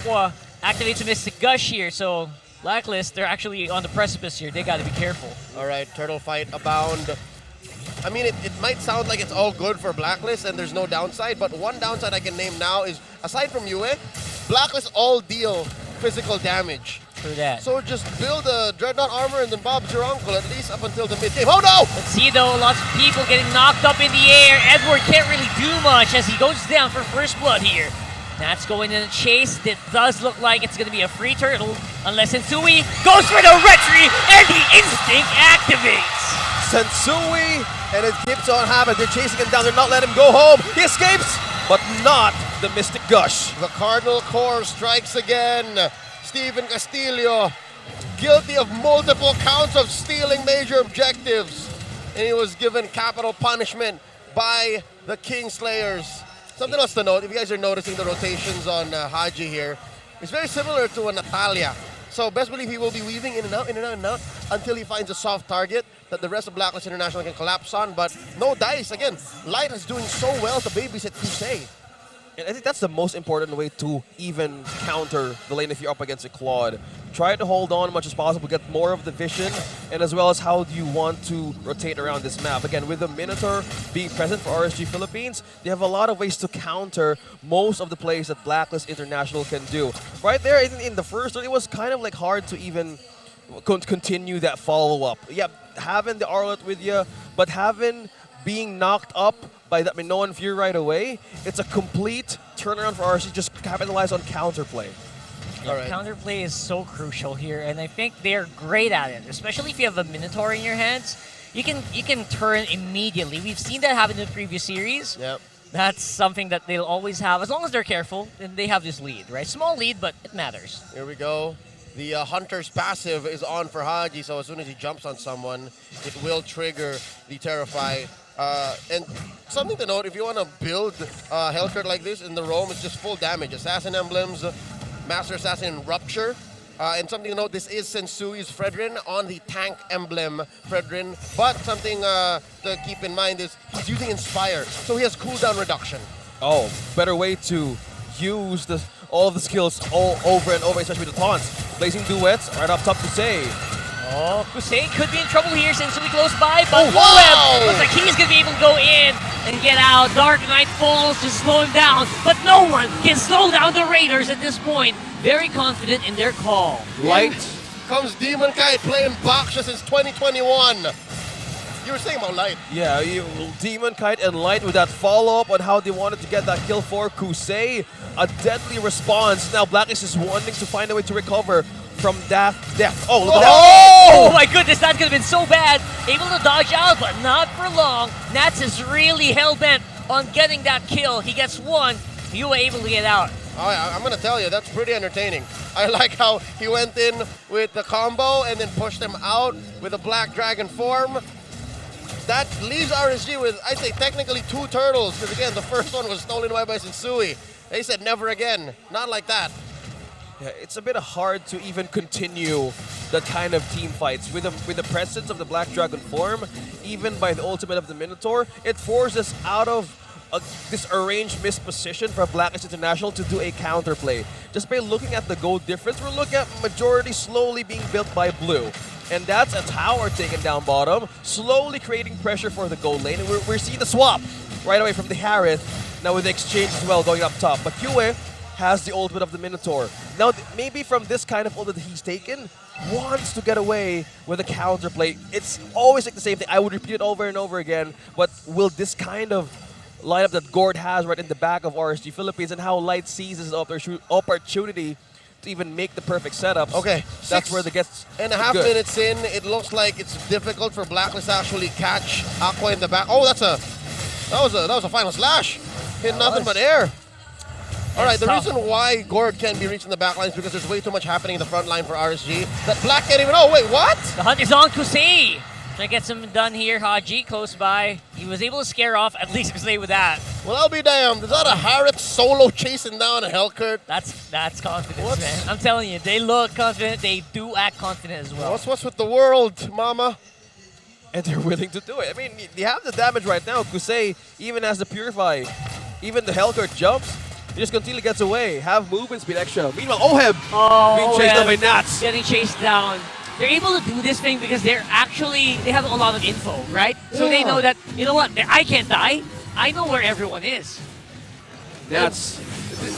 Well, activates a Mystic Gush here, so Blacklist, they're actually on the precipice here. They gotta be careful. All right, Turtle Fight abound. I mean, it might sound like it's all good for Blacklist and there's no downside, but one downside I can name now is, aside from Yue, Blacklist all deal physical damage. True that. So just build a Dreadnought armor and then Bob's your uncle, at least up until the mid-game. Oh no! Let's see though, lots of people getting knocked up in the air. Edward can't really do much as he goes down for first blood here. That's going in a chase. It does look like it's going to be a free turtle, unless Sensui goes for the retry and the instinct activates. Sensui, and it keeps on happening. They're chasing him down. They're not letting him go home. He escapes, but not the Mystic Gush. The Cardinal Core strikes again. Steven Castillo, guilty of multiple counts of stealing major objectives. And he was given capital punishment by the Kingslayers. Something else to note, if you guys are noticing the rotations on Haji here, it's very similar to a Natalia. So best believe he will be weaving in and out, in and out, and out, until he finds a soft target that the rest of Blacklist International can collapse on. But no dice. Again, Light is doing so well to babysit Crusade. And I think that's the most important way to even counter the lane if you're up against a Claude. Try to hold on as much as possible, get more of the vision, and as well as how do you want to rotate around this map. Again, with the Minotaur being present for RSG Philippines, they have a lot of ways to counter most of the plays that Blacklist International can do. Right there in the first one, it was kind of like hard to even continue that follow-up. Yeah, having the Arlet with you, but having being knocked up by that Minoan Fury right away, it's a complete turnaround for RSG. Just capitalize on counterplay. Yeah, Alright. counterplay is so crucial here, and I think they're great at it. Especially if you have a Minotaur in your hands, you can turn immediately. We've seen that happen in the previous series. Yep. That's something that they'll always have, as long as they're careful. And they have this lead, right? Small lead, but it matters. Here we go. The Hunter's passive is on for Haji, so as soon as he jumps on someone, it will trigger the Terrify. And something to note, if you want to build Hellcurt like this in the roam, it's just full damage. Assassin emblems, Master Assassin Rupture. And something to note, this is Sensui's Fredrin on the tank emblem Fredrin. But something to keep in mind is he's using Inspire, so he has cooldown reduction. Oh, better way to use all of the skills all over and over, especially with the taunts. Blazing Duets right up top to say. Oh, Crusade could be in trouble here since we close by, but Oh, wow! looks like he's going to be able to go in and get out. Dark Knight falls to slow him down, but no one can slow down the Raiders at this point. Very confident in their call. Light. Comes Demon Kite playing Baksha since 2021. You were saying about Light. Yeah, Demon Kite and Light with that follow-up on how they wanted to get that kill for Kusei. A deadly response. Now Blacklist is wanting to find a way to recover from death. Oh, look at that. Oh my goodness, that could have been so bad. Able to dodge out, but not for long. Nats is really hell-bent on getting that kill. He gets one. You were able to get out. I'm going to tell you, that's pretty entertaining. I like how he went in with the combo and then pushed him out with a Black Dragon form. That leaves RSG with, I'd say, technically 2 turtles. Because again, the first one was stolen away by Sensui. They said never again. Not like that. Yeah, it's a bit hard to even continue that kind of team fights. With the presence of the Black Dragon form, even by the ultimate of the Minotaur, it forces out of this arranged missed position for Blacklist International to do a counterplay. Just by looking at the gold difference, we're looking at majority slowly being built by blue. And that's a tower taken down bottom, slowly creating pressure for the gold lane. And we're seeing the swap right away from the Harith, now with the exchange as well going up top. But Yue has the ultimate of the Minotaur. Now, maybe from this kind of ultimate that he's taken, wants to get away with a counterplay. It's always like the same thing. I would repeat it over and over again, but will this kind of lineup that Gord has right in the back of RSG Philippines and how Light seizes his opportunity to even make the perfect setups. Okay, that's where the gets 6.5 good. minutes in, it looks like it's difficult for Blacklist to actually catch Aqua in the back. Oh, that was a final slash. Hit nothing but air. All right, the reason why Gord can't be reaching the back line is because there's way too much happening in the front line for RSG. That Black can't even. Oh wait, what? The hunt is on Kusei. Trying to get something done here. Haji close by. He was able to scare off at least Kusei with that. Well, I'll be damned. Is that a Harith solo chasing down a Hellcurt? That's confidence, man. I'm telling you, they look confident. They do act confident as well. What's with the world, mama? And they're willing to do it. I mean, they have the damage right now. Kusei even has the Purify. Even the Hellcurt jumps. He just continually gets away. Have movement speed extra. Meanwhile, Oheb being Oh, chased down by yeah. Nats. Getting chased down. They're able to do this thing because they have a lot of info, right? So they know that, you know what, I can't die. I know where everyone is. Nats.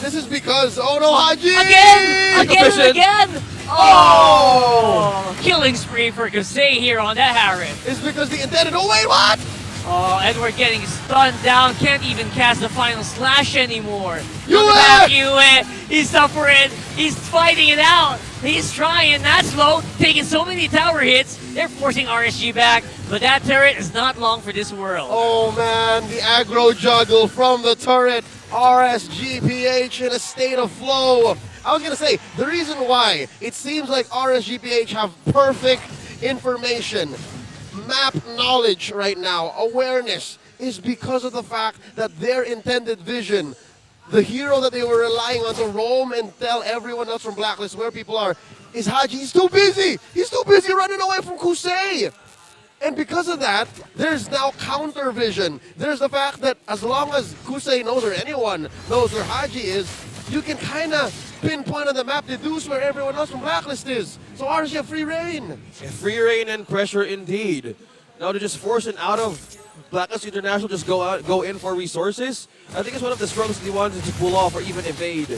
This is because, oh no, Haji! Again Efficient. and again! Oh! Killing spree for Kusei here on that Harif. It's because the intended, oh wait, what? Oh, Edward getting stunned down, can't even cast the final slash anymore. Yue! Look back, Yue! He's suffering, he's fighting it out. He's trying, that's low, taking so many tower hits. They're forcing RSG back, but that turret is not long for this world. Oh man, the aggro juggle from the turret. RSGPH in a state of flow. I was gonna say, the reason why it seems like RSGPH have perfect information, map knowledge right now, awareness, is because of the fact that their intended vision, the hero that they were relying on to roam and tell everyone else from Blacklist where people are, is Haji. He's too busy. He's too busy running away from Kusei. And because of that, there's now counter vision. There's the fact that as long as Kusei knows or anyone knows where Haji is, you can kind of pinpoint on the map, deduce where everyone else from Blacklist is. So RSG have free reign. Free reign and pressure indeed. Now to just force it out of Blacklist International, just go in for resources. I think it's one of the struggles they wanted to pull off or even evade.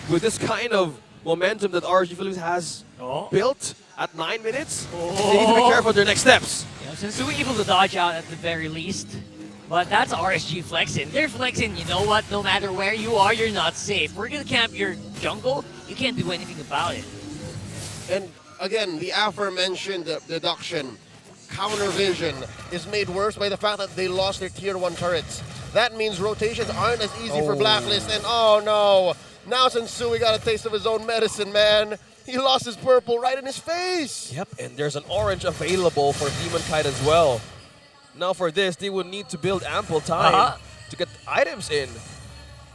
With this kind of momentum that RSG Philippines has built at 9 minutes, they need to be careful of their next steps. Yeah, since we're able to dodge out at the very least. But that's RSG flexing. They're flexing, you know what, no matter where you are, you're not safe. We're gonna camp your jungle, you can't do anything about it. And again, the aforementioned deduction, counter vision, is made worse by the fact that they lost their tier 1 turrets. That means rotations aren't as easy for Blacklist, and oh no, now Sensui got a taste of his own medicine, man. He lost his purple right in his face. Yep, and there's an orange available for Demon Kite as well. Now for this, they would need to build ample time to get items in.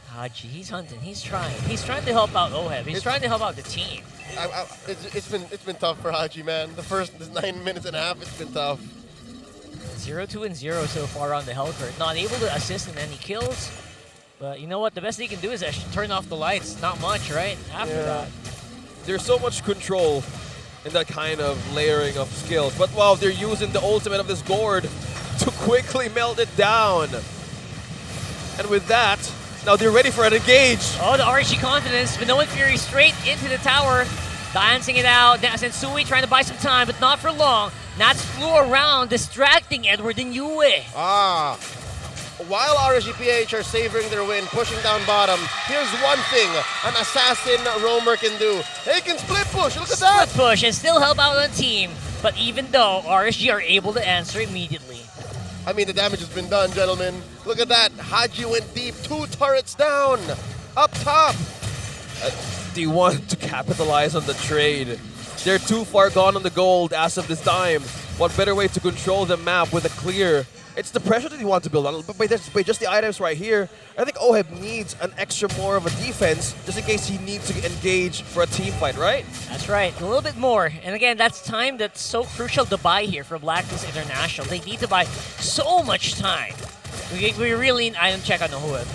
Haji, he's hunting, he's trying. He's trying to help out Oheb, he's trying to help out the team. It's been tough for Haji, man. The first 9 minutes and a half, it's been tough. 0-2-0 so far on the Hellcurt. Not able to assist in any kills. But you know what? The best they can do is turn off the lights. Not much, right? After that. There's so much control in that kind of layering of skills. But wow, they're using the ultimate of this gourd to quickly melt it down. And with that, now they're ready for an engage. Oh, the RSG confidence. Minoan Fury straight into the tower. Dancing it out. Sensui trying to buy some time, but not for long. Nats flew around, distracting Edward and Yue. While RSGPH are savoring their win, pushing down bottom, here's one thing an assassin roamer can do. They can split push, look at that! Split push and still help out on the team. But even though RSG are able to answer immediately. I mean, the damage has been done, gentlemen. Look at that. Haji went deep, 2 turrets down, up top. They want to capitalize on the trade. They're too far gone on the gold as of this time. What better way to control the map with a clear? It's the pressure that you want to build on, but by just the items right here, I think Oheb needs an extra more of a defense just in case he needs to engage for a team fight, right? That's right, a little bit more. And again, that's time that's so crucial to buy here for Blacklist International. They need to buy so much time. We really need item check on Oheb.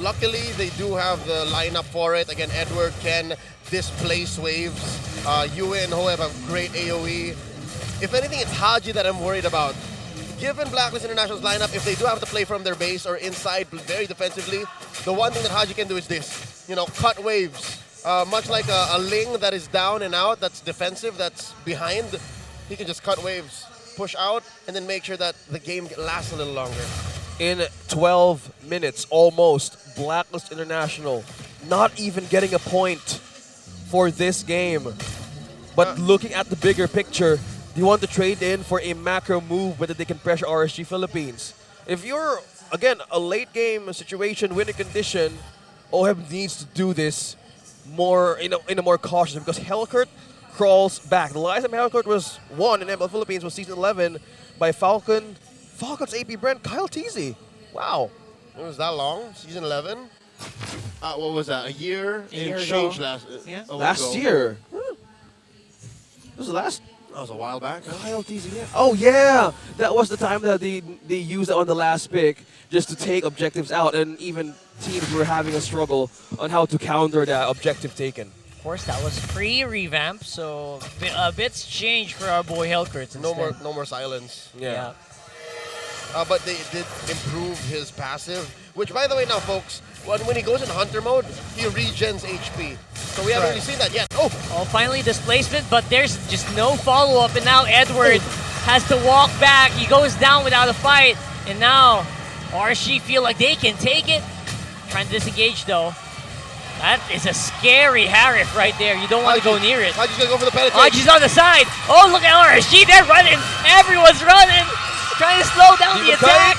Luckily, they do have the lineup for it. Again, Edward can displace waves. Yue and Oheb have great AoE. If anything, it's Haji that I'm worried about. Given Blacklist International's lineup, if they do have to play from their base or inside very defensively, the one thing that Haji can do is this. You know, cut waves. Much like a Ling that is down and out, that's defensive, that's behind, he can just cut waves, push out, and then make sure that the game lasts a little longer. In 12 minutes, almost, Blacklist International not even getting a point for this game. But looking at the bigger picture, they want to trade in for a macro move whether they can pressure RSG Philippines. If you're, again, a late game situation, winning condition, Oheb needs to do this more in a more cautious, because Hellcurt crawls back. The last time Hellcurt was won in MPL Philippines was season 11 by Falcon's AP Brent, Kyle Teasy. Wow. It was that long? Season 11? What was that? A year? A year It changed ago. last Yeah. a week Last ago. year. This was last. That was a while back. Kyle teasing it. Oh yeah, that was the time that they used it on the last pick just to take objectives out, and even teams were having a struggle on how to counter that objective taken. Of course, that was pre-revamp, so bits changed for our boy Hellkurt. No more silence. Yeah. But they did improve his passive, which, by the way, now, folks, when he goes in hunter mode, he regens HP. So we haven't really seen that yet. Oh, Finally displacement, but there's just no follow-up, and now Edward has to walk back. He goes down without a fight, and now RSG feel like they can take it. Trying to disengage, though. That is a scary Harif right there. You don't want to go near it. Haji's gonna go for the penetration. Haji's on the side. Oh, look at RSG. They're running. Everyone's running. Trying to slow down the attack.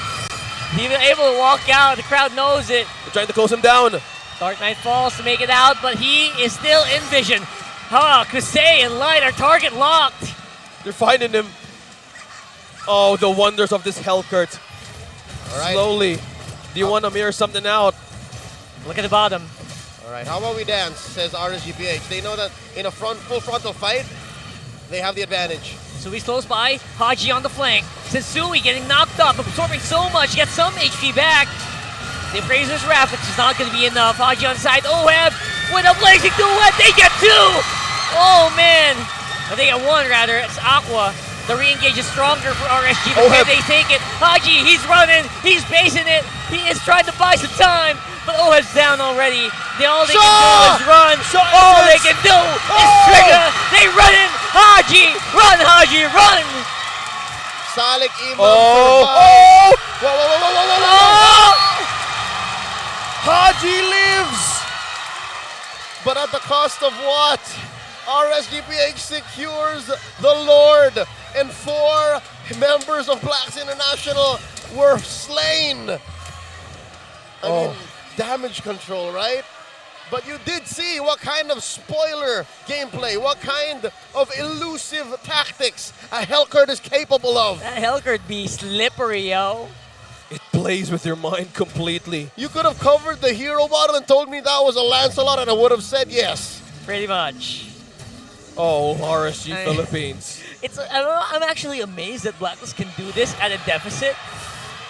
He's able to walk out. The crowd knows it. They're trying to close him down. Dark Knight falls to make it out, but he is still in vision. Kusei and Light are target locked. They're finding him. Oh, the wonders of this Hellkurt. All right. Slowly. Do you want to mirror something out? Look at the bottom. All right, how about we dance, says RSGPH. They know that in a full frontal fight, they have the advantage. Sui slows by. Haji on the flank. Sensui getting knocked up, absorbing so much, gets some HP back. The Appraiser's Wrath, which is not going to be enough. Haji on the side. Oheb with a blazing duet. They get two! Oh, man. Or they get one, rather. It's Aqua. The re-engage is stronger for RSG, but can they take it? Haji, he's running. He's basing it. He is trying to buy some time, but Oheb's down already. All they can do is run. All they can do is trigger. They run in. Haji, run, Haji, run! Salik Imam Oh! survives. Whoa. Haji lives! But at the cost of what? RSGPH secures the Lord, and 4 members of Blacks International were slain. I mean, damage control, right? But you did see what kind of spoiler gameplay, what kind of elusive tactics a Hellkurt is capable of. That Hellkurt be slippery, yo. It plays with your mind completely. You could have covered the hero bottle and told me that was a Lancelot, and I would have said yes. Pretty much. Oh, RSG Philippines. I'm actually amazed that Blacklist can do this at a deficit.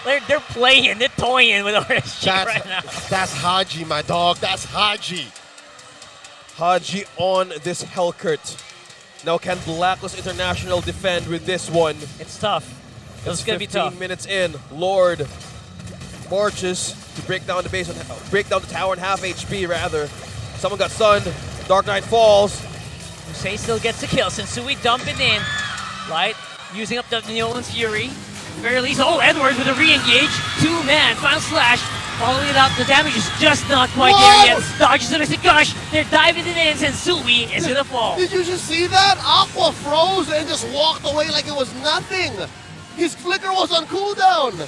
They're playing, they're toying with RSG right now. That's Haji, my dog. That's Haji. Haji on this Hellkurt. Now can Blacklist International defend with this one? It's tough. It's going to be tough. 15 minutes in. Lord marches to break down the base, break down the tower in half HP rather. Someone got stunned. Dark Knight falls. Kusei still gets a kill. Sensui dumping in. Light using up the Neolan's Fury. Very least, Edward with a re-engage. 2-man, final slash. Following it up, the damage is just not quite there yet. Dodges the missing gush. They're diving it in. Sensui is gonna fall. Did you just see that? Aqua froze and just walked away like it was nothing. His flicker was on cooldown.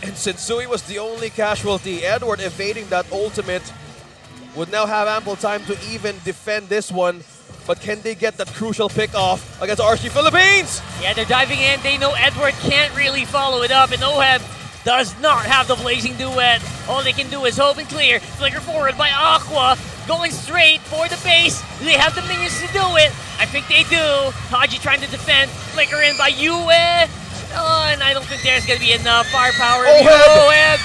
And Sensui was the only casualty. Edward evading that ultimate would now have ample time to even defend this one. But can they get that crucial pick off against RSG Philippines? Yeah, they're diving in. They know Edward can't really follow it up, and Oheb does not have the blazing duet. All they can do is hope and clear. Flicker forward by Aqua, going straight for the base. Do they have the minions to do it? I think they do. Haji trying to defend. Flicker in by Yue. Oh, and I don't think there's going to be enough firepower. Oheb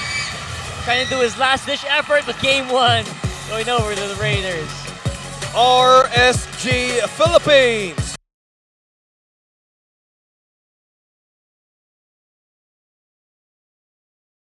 trying to do his last-ditch effort, but game 1 going over to the Raiders. RSG Philippines